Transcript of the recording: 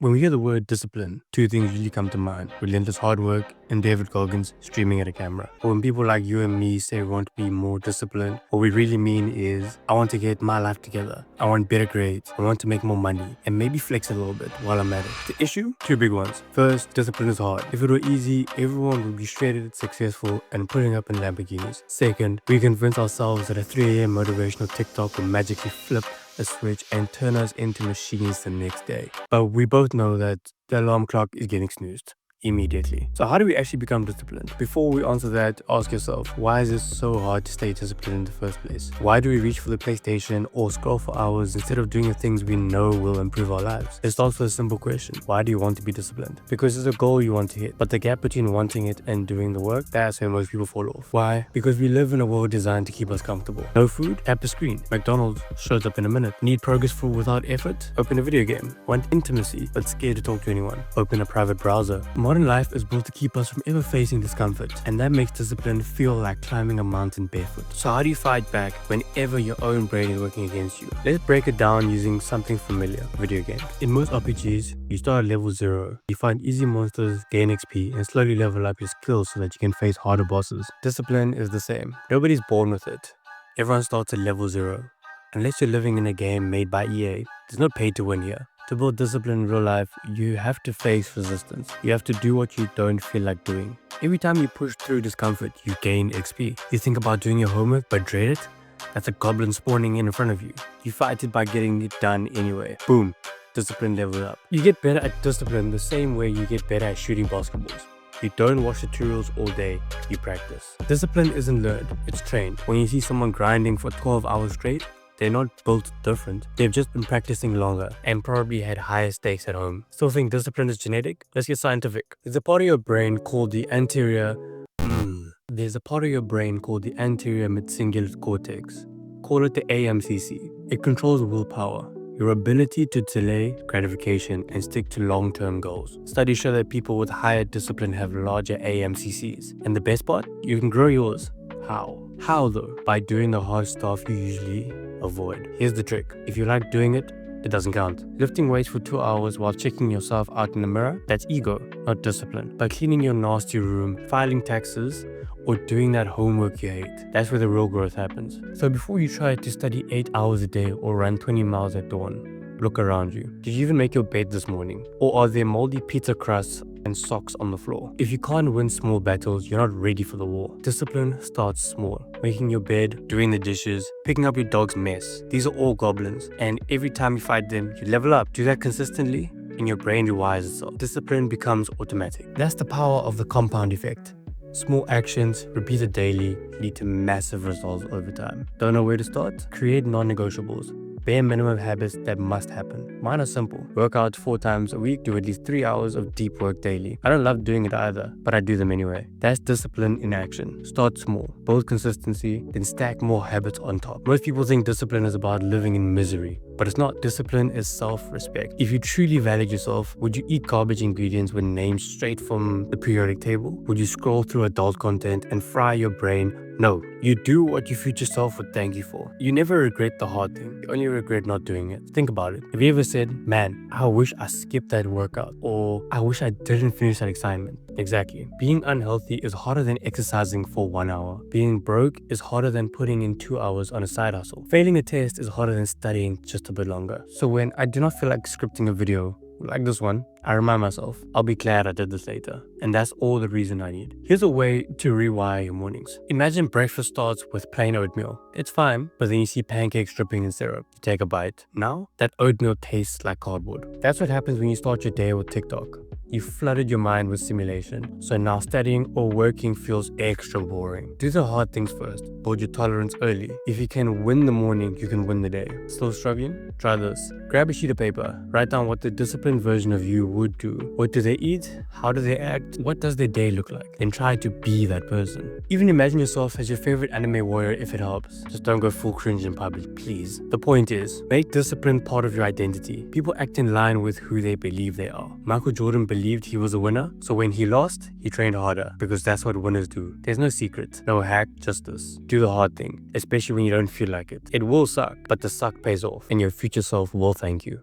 When we hear the word discipline, two things usually come to mind: relentless hard work and David Goggins streaming at a camera. But when people like you and me say we want to be more disciplined, what we really mean is, I want to get my life together. I want better grades. I want to make more money and maybe flex a little bit while I'm at it. The issue? Two big ones. First, discipline is hard. If it were easy, everyone would be shredded, successful, and putting up in Lamborghinis. Second, we convince ourselves that a 3 a.m. motivational TikTok will magically flip a switch and turn us into machines the next day. But we both know that the alarm clock is getting snoozed immediately. So how do we actually become disciplined? Before we answer that, ask yourself, why is it so hard to stay disciplined in the first place? Why do we reach for the PlayStation or scroll for hours instead of doing the things we know will improve our lives? It starts with a simple question: why do you want to be disciplined? Because it's a goal you want to hit, but the gap between wanting it and doing the work, that's where most people fall off. Why? Because we live in a world designed to keep us comfortable. No food? Tap the screen. McDonald's shows up in a minute. Need progress for without effort? Open a video game. Want intimacy but scared to talk to anyone? Open a private browser. Modern life is built to keep us from ever facing discomfort, and that makes discipline feel like climbing a mountain barefoot. So how do you fight back whenever your own brain is working against you? Let's break it down using something familiar: video games. In most RPGs, you start at level 0, you find easy monsters, gain XP, and slowly level up your skills so that you can face harder bosses. Discipline is the same. Nobody's born with it. Everyone starts at level 0. Unless you're living in a game made by EA, there's no pay to win here. To build discipline in real life, you have to face resistance. You have to do what you don't feel like doing. Every time you push through discomfort, you gain XP. You think about doing your homework but dread it? That's a goblin spawning in front of you. You fight it by getting it done anyway. Boom, discipline level up. You get better at discipline the same way you get better at shooting basketballs. You don't watch tutorials all day, you practice. Discipline isn't learned, it's trained. When you see someone grinding for 12 hours straight, they're not built different. They've just been practicing longer and probably had higher stakes at home. Still think discipline is genetic? Let's get scientific. There's a part of your brain called the anterior mid-cingulate cortex. Call it the AMCC. It controls willpower, your ability to delay gratification and stick to long-term goals. Studies show that people with higher discipline have larger AMCCs. And the best part? You can grow yours. How? How though? By doing the hard stuff you usually avoid. Here's the trick: if you like doing it, it doesn't count. Lifting weights for 2 hours while checking yourself out in the mirror, that's ego, not discipline. By cleaning your nasty room, filing taxes, or doing that homework you hate, that's where the real growth happens. So before you try to study 8 hours a day or run 20 miles at dawn, look around you. Did you even make your bed this morning? Or are there moldy pizza crusts and socks on the floor? If you can't win small battles, you're not ready for the war. Discipline starts small. Making your bed, doing the dishes, picking up your dog's mess. These are all goblins, and every time you fight them, you level up. Do that consistently, and your brain rewires itself. Discipline becomes automatic. That's the power of the compound effect. Small actions, repeated daily, lead to massive results over time. Don't know where to start? Create non-negotiables. Bare minimum habits that must happen. Mine are simple. Work out 4 times a week, do at least 3 hours of deep work daily. I don't love doing it either, but I do them anyway. That's discipline in action. Start small, build consistency, then stack more habits on top. Most people think discipline is about living in misery, but it's not. Discipline is self-respect. If you truly valued yourself, would you eat garbage ingredients when named straight from the periodic table? Would you scroll through adult content and fry your brain? No, you do what your future self would thank you for. You never regret the hard thing, you only regret not doing it. Think about it. Have you ever said, man, I wish I skipped that workout, or I wish I didn't finish that assignment? Exactly. Being unhealthy is harder than exercising for 1 hour. Being broke is harder than putting in 2 hours on a side hustle. Failing a test is harder than studying just a bit longer. So when I do not feel like scripting a video, like this one, I remind myself, I'll be glad I did this later. And that's all the reason I need. Here's a way to rewire your mornings. Imagine breakfast starts with plain oatmeal. It's fine, but then you see pancakes dripping in syrup. You take a bite. Now, that oatmeal tastes like cardboard. That's what happens when you start your day with TikTok. You flooded your mind with simulation. So now studying or working feels extra boring. Do the hard things first. Build your tolerance early. If you can win the morning, you can win the day. Still struggling? Try this. Grab a sheet of paper. Write down what the disciplined version of you would do. What do they eat? How do they act? What does their day look like? Then try to be that person. Even imagine yourself as your favorite anime warrior if it helps. Just don't go full cringe in public, please. The point is, make discipline part of your identity. People act in line with who they believe they are. Michael Jordan believed he was a winner, so when he lost, he trained harder, because that's what winners do. There's no secret, no hack, just this. Do the hard thing, especially when you don't feel like it. It will suck, but the suck pays off, and your future self will thank you.